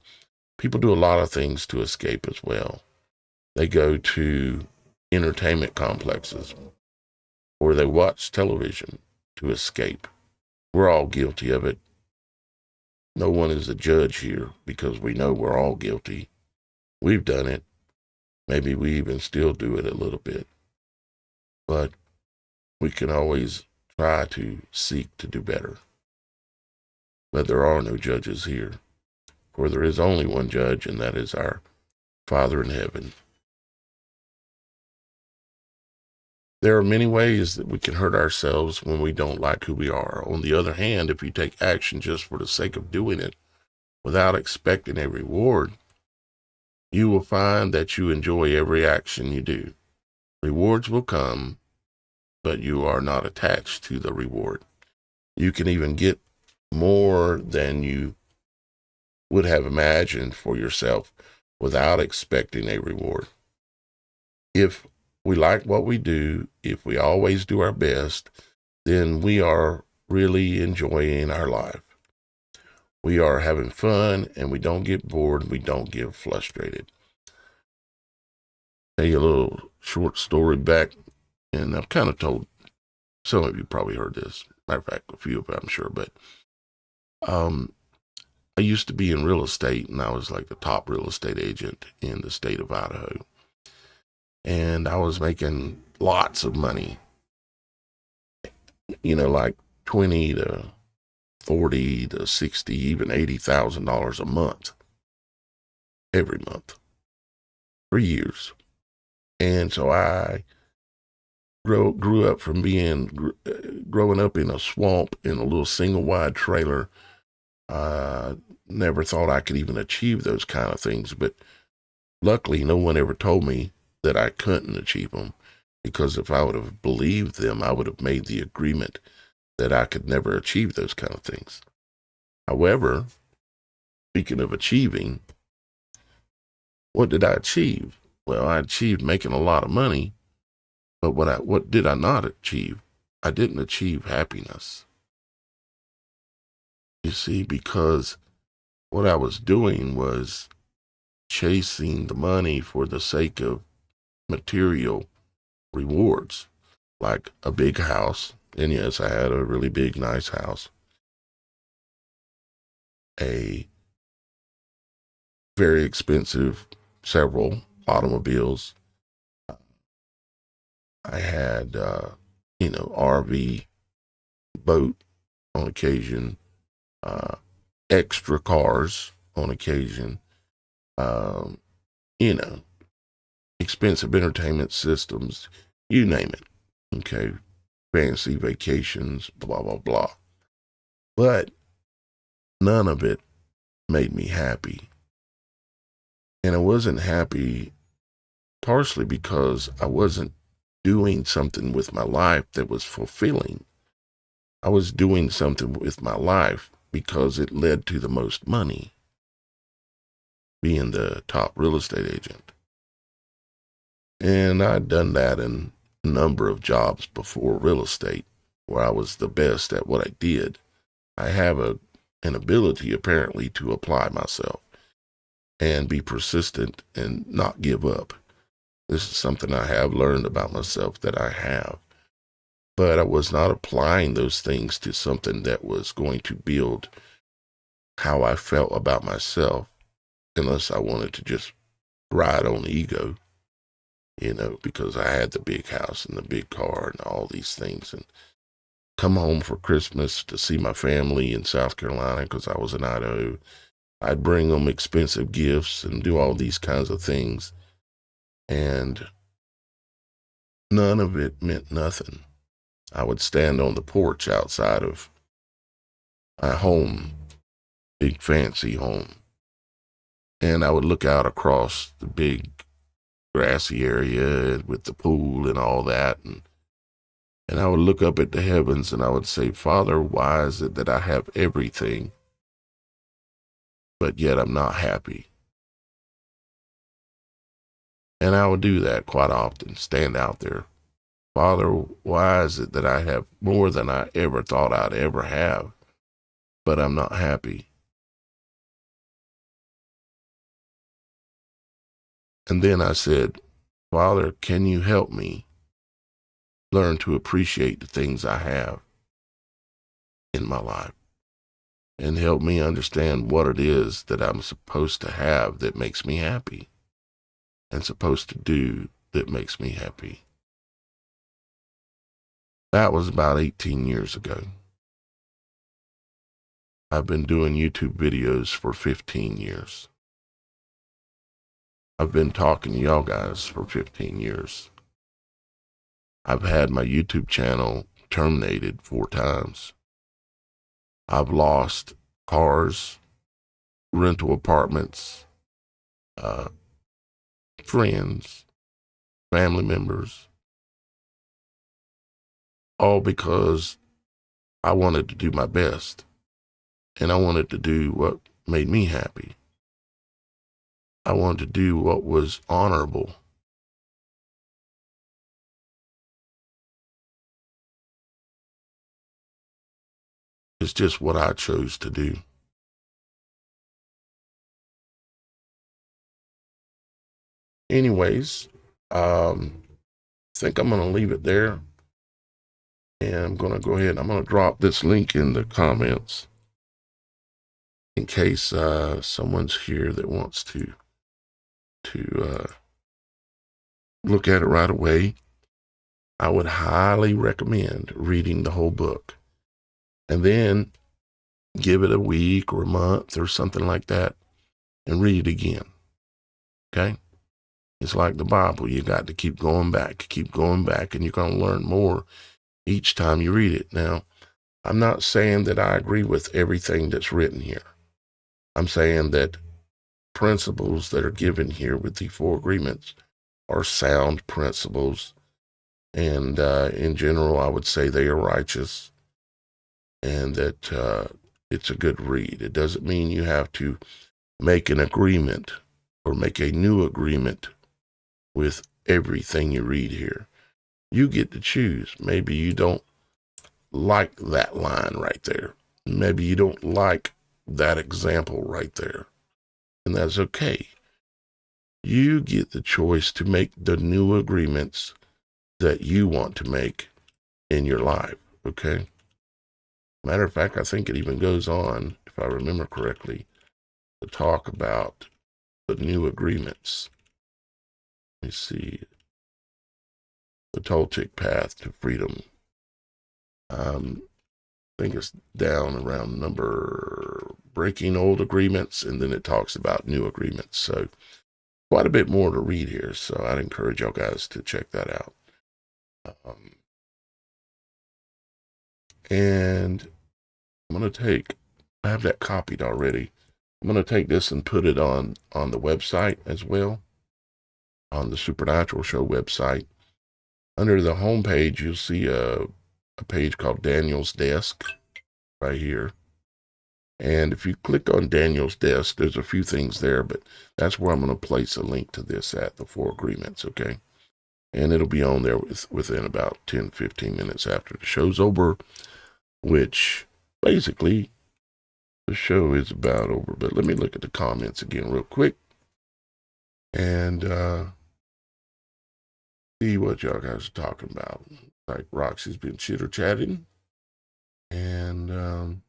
people do a lot of things to escape as well. They go to entertainment complexes, or they watch television to escape. We're all guilty of it. No one is a judge here because we know we're all guilty. We've done it. Maybe we even still do it a little bit. But we can always try to seek to do better. But there are no judges here, for there is only one judge, and that is our Father in heaven. There are many ways that we can hurt ourselves when we don't like who we are. On the other hand, if you take action just for the sake of doing it without expecting a reward, you will find that you enjoy every action you do. Rewards will come, but you are not attached to the reward. You can even get more than you would have imagined for yourself without expecting a reward. If we like what we do, if we always do our best, then we are really enjoying our life. We are having fun, and we don't get bored, and we don't get frustrated. Tell you a little short story back, and I've kind of told, some of you probably heard this. Matter of fact, a few of them, I'm sure, but I used to be in real estate, and I was like the top real estate agent in the state of Idaho. And I was making lots of money, like 20 to 40 to 60, even $80,000 a month, every month, for years. And so I grew up from growing up in a swamp in a little single wide trailer. Never thought I could even achieve those kind of things, but luckily no one ever told me that I couldn't achieve them, because if I would have believed them, I would have made the agreement that I could never achieve those kind of things. However, speaking of achieving, what did I achieve? Well, I achieved making a lot of money, but what did I not achieve? I didn't achieve happiness. You see, because what I was doing was chasing the money for the sake of material rewards, like a big house. And yes, I had a really big, nice house. A very expensive, several automobiles. I had, RV, boat on occasion, extra cars on occasion, expensive entertainment systems, you name it. Okay. Fancy vacations, blah, blah, blah. But none of it made me happy. And I wasn't happy partially because I wasn't doing something with my life that was fulfilling. I was doing something with my life because it led to the most money, being the top real estate agent. And I'd done that, and number of jobs before real estate where I was the best at what I did. I have an ability apparently to apply myself and be persistent and not give up. This is something I have learned about myself that I have. But I was not applying those things to something that was going to build how I felt about myself, unless I wanted to just ride on ego, because I had the big house and the big car and all these things, and come home for Christmas to see my family in South Carolina because I was in Idaho. I'd bring them expensive gifts and do all these kinds of things, and none of it meant nothing. I would stand on the porch outside of my home, big fancy home, and I would look out across the big grassy area with the pool and all that, and I would look up at the heavens and I would say, Father, why is it that I have everything, but yet I'm not happy? And I would do that quite often, stand out there. Father, why is it that I have more than I ever thought I'd ever have, but I'm not happy? And then I said, Father, can you help me learn to appreciate the things I have in my life and help me understand what it is that I'm supposed to have that makes me happy and supposed to do that makes me happy. That was about 18 years ago. I've been doing YouTube videos for 15 years. I've been talking to y'all guys for 15 years. I've had my YouTube channel terminated 4 times. I've lost cars, rental apartments, friends, family members, all because I wanted to do my best and I wanted to do what made me happy. I wanted to do what was honorable. It's just what I chose to do. Anyways, I think I'm going to leave it there. And I'm going to go ahead. I'm going to drop this link in the comments in case someone's here that wants to look at it right away. I would highly recommend reading the whole book and then give it a week or a month or something like that and read it again. Okay? It's like the Bible. You got to keep going back, and you're going to learn more each time you read it. Now, I'm not saying that I agree with everything that's written here. I'm saying that principles that are given here with the 4 agreements are sound principles. And in general, I would say they are righteous and that it's a good read. It doesn't mean you have to make an agreement or make a new agreement with everything you read here. You get to choose. Maybe you don't like that line right there. Maybe you don't like that example right there. And that's okay. You get the choice to make the new agreements that you want to make in your life, okay? Matter of fact, I think it even goes on, if I remember correctly, to talk about the new agreements. Let me see. The Toltec Path to Freedom. I think it's down around number breaking old agreements, and then it talks about new agreements. So quite a bit more to read here. So I'd encourage y'all guys to check that out. And I'm going to I have that copied already. I'm going to take this and put it on the website as well, on the Supernatural Show website. Under the home page, you'll see a page called Daniel's Desk right here. And if you click on Daniel's Desk, there's a few things there, but that's where I'm going to place a link to this at, the 4 agreements, okay? and it'll be on there within about 10, 15 minutes after the show's over, which basically the show is about over. But let me look at the comments again real quick and see what y'all guys are talking about. Like Roxy's been chitter-chatting, and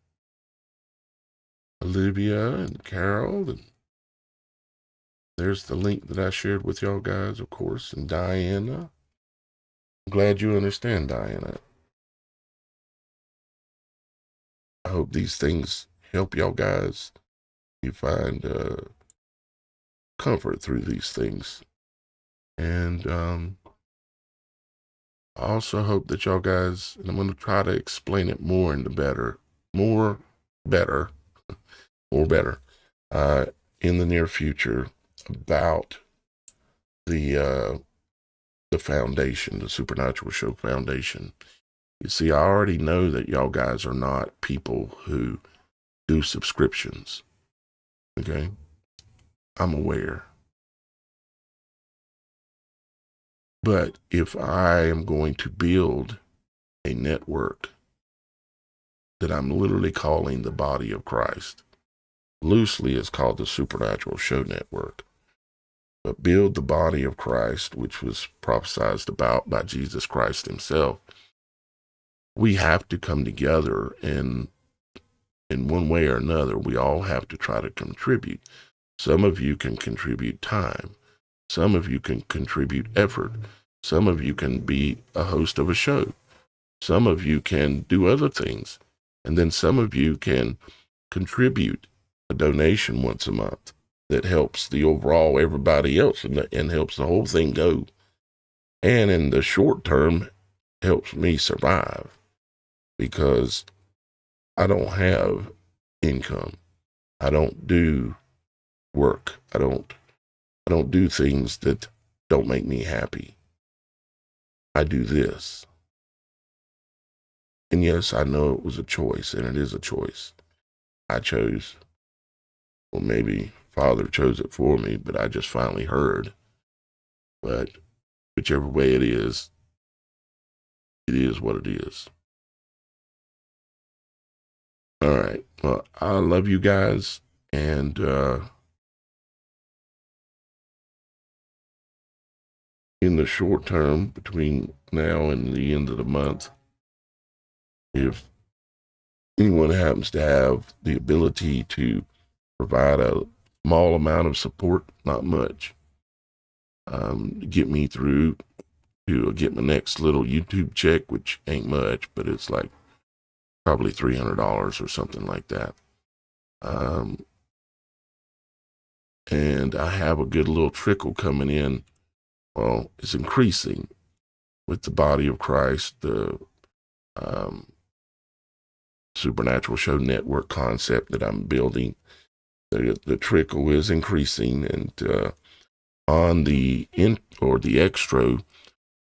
Olivia and Carol, and there's the link that I shared with y'all guys, of course, and Diana. I'm glad you understand, Diana. I hope these things help y'all guys. You find comfort through these things. And I also hope that y'all guys, and I'm going to try to explain it more in the better, in the near future about the foundation, the Supernatural Show Foundation. You see, I already know that y'all guys are not people who do subscriptions. Okay? I'm aware. But if I am going to build a network that I'm literally calling the body of Christ, loosely it's called the Supernatural Show Network, but build the body of Christ, which was prophesied about by Jesus Christ himself, we have to come together, and in one way or another, we all have to try to contribute. Some of you can contribute time. Some of you can contribute effort. Some of you can be a host of a show. Some of you can do other things. And then some of you can contribute a donation once a month that helps the overall everybody else and helps the whole thing go. And in the short term, helps me survive because I don't have income. I don't do work. I don't do things that don't make me happy. I do this. And yes, I know it was a choice, and it is a choice. I chose, or maybe Father chose it for me, but I just finally heard. But whichever way it is what it is. All right. Well, I love you guys, and in the short term, between now and the end of the month, if anyone happens to have the ability to provide a small amount of support, not much, get me through to get my next little YouTube check, which ain't much, but it's like probably $300 or something like that. And I have a good little trickle coming in. Well, it's increasing with the body of Christ, the Supernatural Show Network concept that I'm building. The trickle is increasing, and on the extra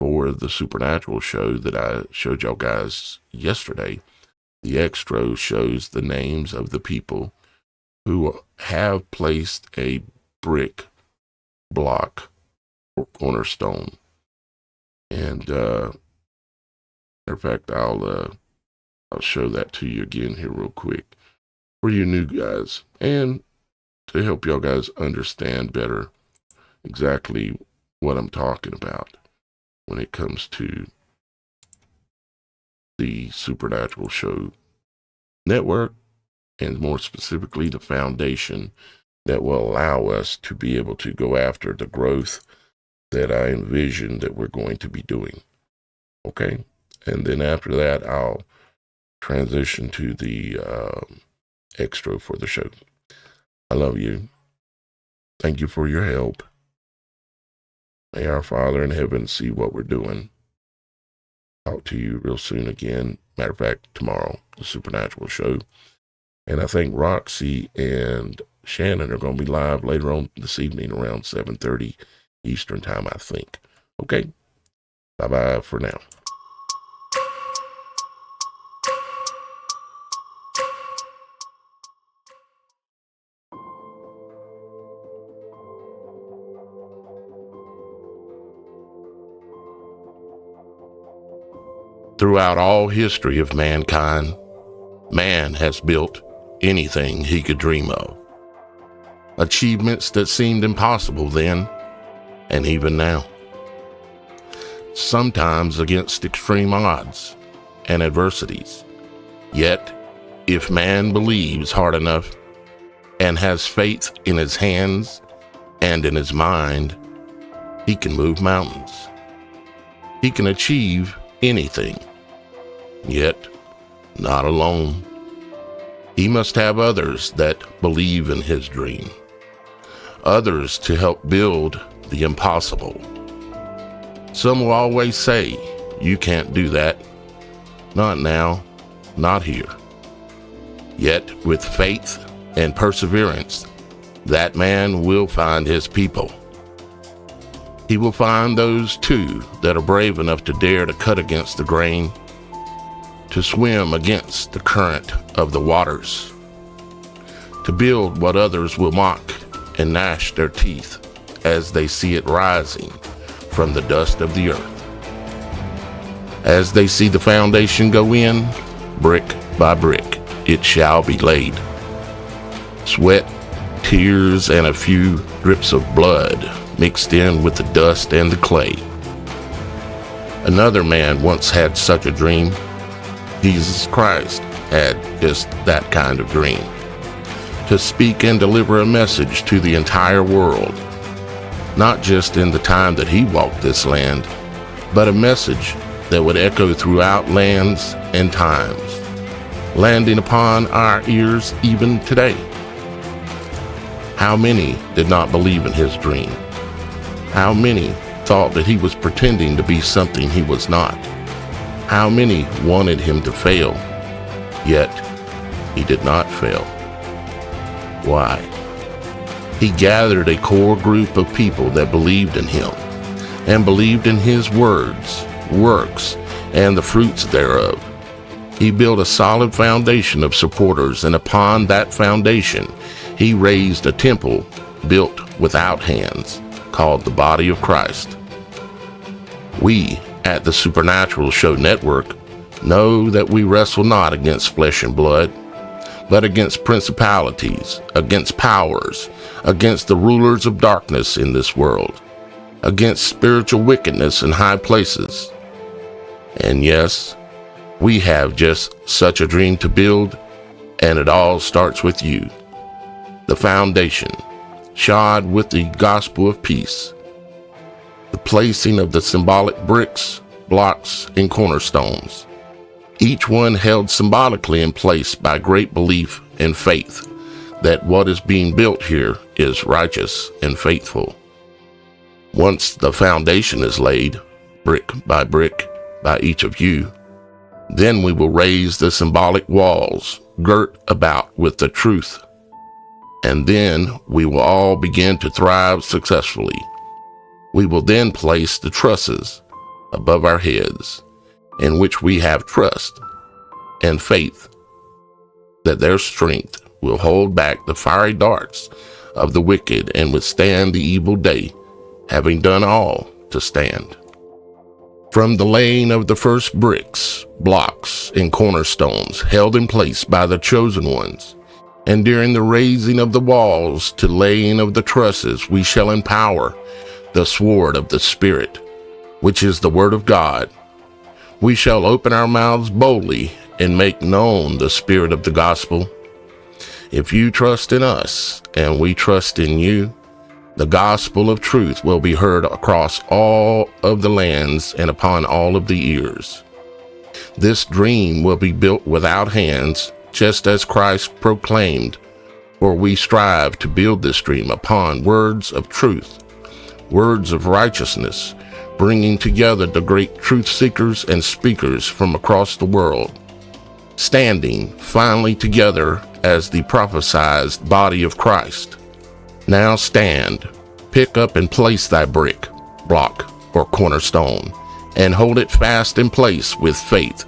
for the Supernatural Show that I showed y'all guys yesterday, the extra shows the names of the people who have placed a brick block or cornerstone. And in fact, I'll show that to you again here real quick for you new guys, and to help y'all guys understand better exactly what I'm talking about when it comes to the Supernatural Show Network, and more specifically the foundation that will allow us to be able to go after the growth that I envision that we're going to be doing. Okay? And then after that, I'll transition to the extra for the show. I love you. Thank you for your help. May our Father in heaven see what we're doing. Talk to you real soon again. Matter of fact, tomorrow, the Supernatural Show. And I think Roxy and Shannon are going to be live later on this evening around 7:30 Eastern time, I think. Okay? Bye-bye for now. Throughout all history of mankind, man has built anything he could dream of. Achievements that seemed impossible then and even now. Sometimes against extreme odds and adversities. Yet, if man believes hard enough and has faith in his hands and in his mind, he can move mountains. He can achieve anything. Yet, not alone. He must have others that believe in his dream. Others to help build the impossible. Some will always say, "You can't do that. Not now, not here." Yet, with faith and perseverance, that man will find his people. He will find those too that are brave enough to dare to cut against the grain, to swim against the current of the waters, to build what others will mock and gnash their teeth as they see it rising from the dust of the earth. As they see the foundation go in, brick by brick, it shall be laid. Sweat, tears, and a few drips of blood mixed in with the dust and the clay. Another man once had such a dream. Jesus Christ had just that kind of dream. To speak and deliver a message to the entire world. Not just in the time that he walked this land, but a message that would echo throughout lands and times, landing upon our ears even today. How many did not believe in his dream? How many thought that he was pretending to be something he was not? How many wanted him to fail? Yet, he did not fail. Why? He gathered a core group of people that believed in him and believed in his words, works, and the fruits thereof. He built a solid foundation of supporters, and upon that foundation, he raised a temple built without hands, called the body of Christ. We at the Supernatural Show Network know that we wrestle not against flesh and blood, but against principalities, against powers, against the rulers of darkness in this world, against spiritual wickedness in high places. And yes, we have just such a dream to build, and it all starts with you. The foundation, shod with the gospel of peace. The placing of the symbolic bricks, blocks, and cornerstones. Each one held symbolically in place by great belief and faith that what is being built here is righteous and faithful. Once the foundation is laid, brick by each of you, then we will raise the symbolic walls girt about with the truth. And then we will all begin to thrive successfully. We will then place the trusses above our heads, in which we have trust and faith that their strength will hold back the fiery darts of the wicked and withstand the evil day, having done all to stand. From the laying of the first bricks, blocks, and cornerstones held in place by the chosen ones, and during the raising of the walls to laying of the trusses, we shall empower the sword of the Spirit, which is the word of God. We shall open our mouths boldly and make known the spirit of the gospel. If you trust in us and we trust in you, the gospel of truth will be heard across all of the lands and upon all of the ears. This dream will be built without hands, just as Christ proclaimed, for we strive to build this dream upon words of truth, words of righteousness, bringing together the great truth seekers and speakers from across the world, standing finally together as the prophesied body of Christ. Now stand, pick up and place thy brick, block, or cornerstone, and hold it fast in place with faith,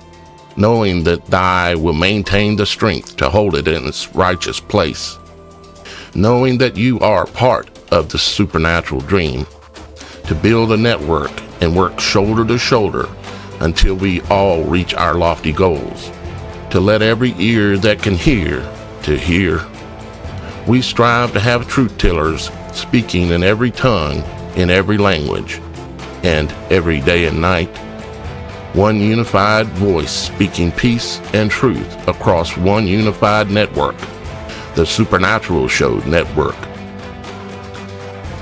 knowing that thy will maintain the strength to hold it in its righteous place. Knowing that you are part of the supernatural dream, to build a network and work shoulder to shoulder until we all reach our lofty goals. To let every ear that can hear to hear. We strive to have truth tellers speaking in every tongue, in every language, and every day and night. One unified voice speaking peace and truth across one unified network, the Supernatural.Show network.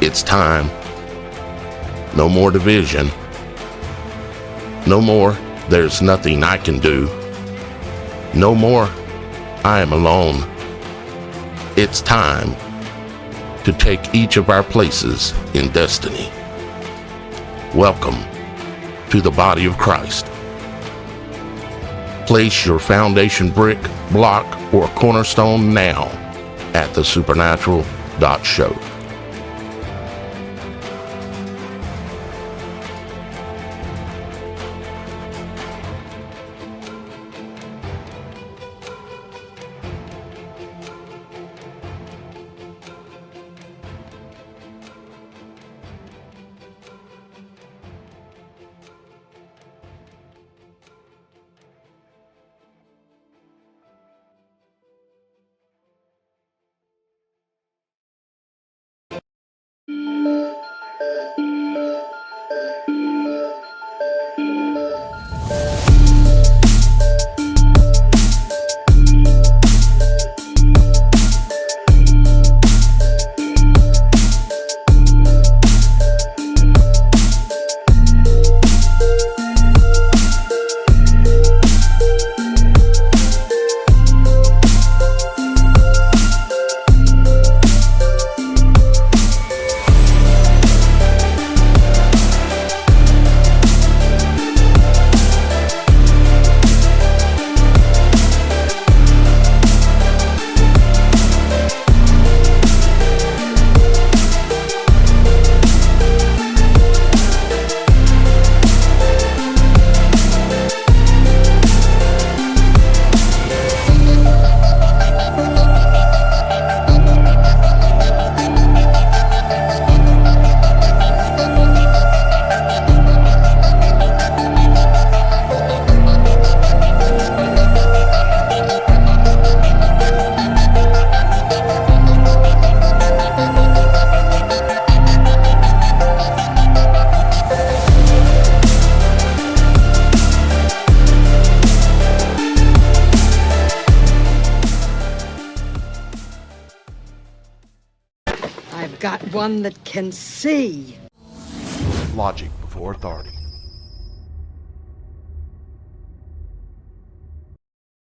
It's time. No more division. No more, there's nothing I can do. No more, I am alone. It's time to take each of our places in destiny. Welcome to the body of Christ. Place your foundation brick, block, or cornerstone now at TheSupernatural.Show. I've got one that can see. Logic before authority.